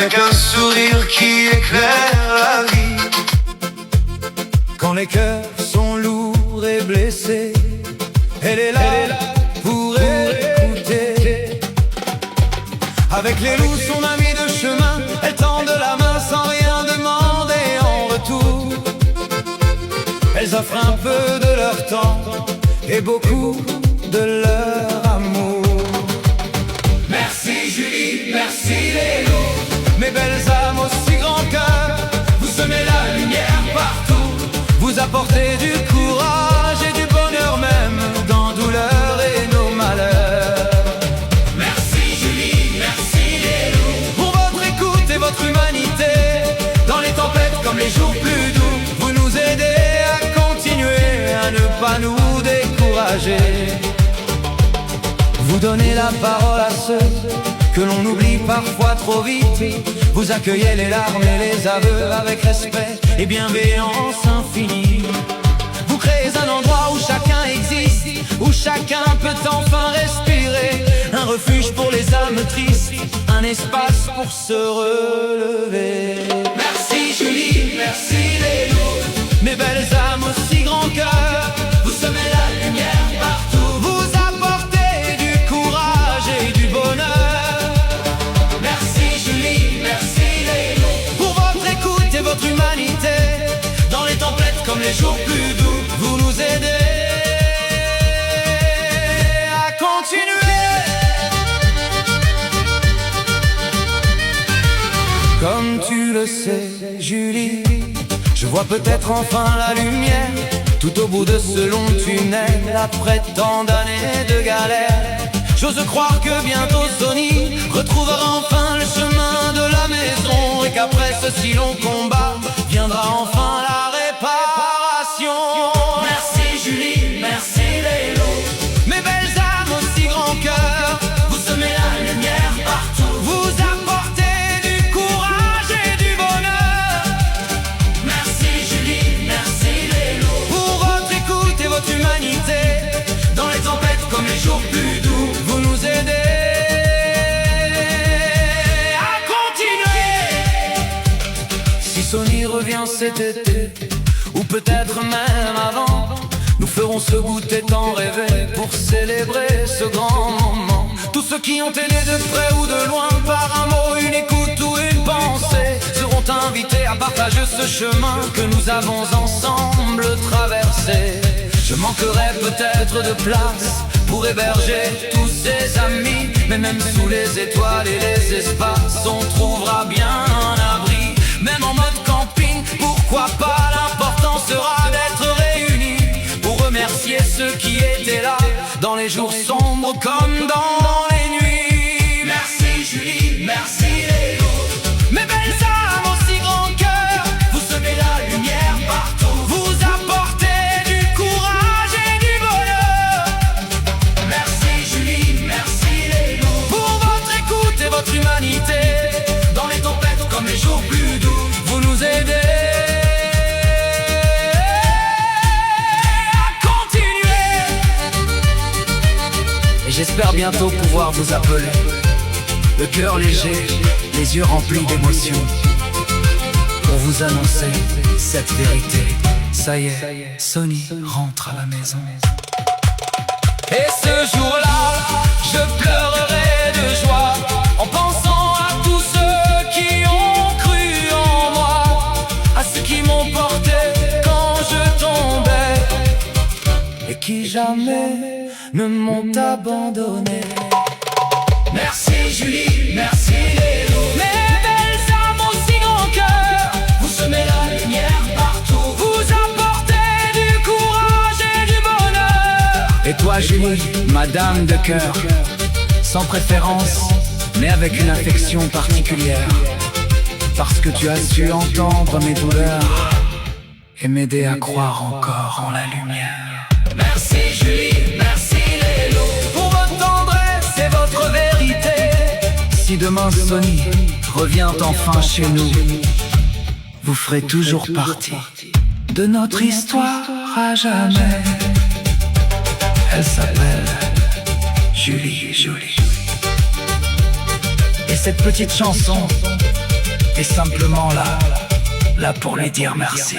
avec un sourire qui éclaire la vie. Quand les cœurs sont lourds et blessés, elle est là pour écouter. Avec les loups, son ami de chemin, elle tend de la main sans rien demander en retour. Elles offrent un peu de leur temps et beaucoup de leur amour. Merci Julie, merci les loups. Mes belles âmes aussi grand cœur, Vous semez la lumière partout. vous apportez du courage et du bonheur même dans douleur et nos malheurs. Merci Julie, merci les loups. Pour votre écoute et votre humanité, dans les tempêtes comme les jours plus doux, vous nous aidez à continuer, à ne pas nous décourager. Vous donnez la parole à ceux que l'on oublie parfois trop vite. Vous accueillez les larmes et les aveux avec respect et bienveillance infinie. Vous créez un endroit où chacun existe, où chacun peut enfin respirer. Un refuge pour les âmes tristes, un espace pour se relever. Merci Julie, merci les loups. Mes belles âmes aussi grand cœur, Vous semez la lumière partout. vous apportez du courage et du bonheur. Merci Julie, merci les loups. Pour votre écoute et votre humanité, Dans les tempêtes comme les jours plus doux. vous nous aidez à continuer. Comme tu le sais, Julie, je vois peut-être enfin la lumière tout au bout de ce long tunnel. Après tant d'années de galère, j'ose croire que bientôt Sony retrouvera enfin le chemin de la maison, et qu'après ce si long combat viendra enfin la réparation. Merci Julie, merci les loups. Mes belles âmes aussi grand cœur, Vous semez la lumière partout. vous apportez du courage et du bonheur. Merci Julie, merci les loups. Pour votre écoute et votre humanité, Dans les tempêtes comme les jours plus doux. vous nous aidez à continuer. Si Sony revient cet été, ou peut-être même avant, nous ferons ce goûter tant rêvé pour célébrer ce grand moment. Tous ceux qui ont aidé de près ou de loin, par un mot, une écoute ou une pensée, seront invités à partager ce chemin que nous avons ensemble traversé. Je manquerai peut-être de place pour héberger tous ces amis, mais même sous les étoiles et les espaces, on trouvera bien un abri. Même en mode camping, pourquoi pas, l'important sera d'être réunis pour remercier ceux qui étaient là dans les jours sombres comme dans les nuits. Merci Julie, merci les loups. Mes belles âmes aussi grand cœur, Vous semez la lumière partout. vous apportez du courage et du bonheur. Merci Julie, merci les loups. Pour votre écoute et votre humanité, Dans les tempêtes comme les jours plus doux. vous nous aidez à continuer. Et j'espère bientôt pouvoir vous appeler, le cœur léger, les yeux remplis d'émotion, pour vous annoncer cette vérité. Ça y est, Sony rentre à la maison. Et ce jour-là, je pleurerai de joie en pensant à tous ceux qui ont cru en moi, à ceux qui m'ont porté quand je tombais et qui jamais ne m'ont abandonné. Merci Julie, merci les loups. Mes belles âmes aussi grand cœur, Vous semez la lumière partout. vous apportez du courage et du bonheur. Et toi Julie, madame de cœur, sans préférence, mais avec une affection particulière, parce que tu as su entendre mes douleurs et m'aider à croire encore en la lumière. Merci Julie, merci les loups. Pour votre tendresse et votre vérité, si demain Sony revient enfin chez nous, vous ferez toujours partie de notre histoire à jamais. Elle s'appelle Julie. Et cette petite chanson T'es simplement là pour lui dire merci.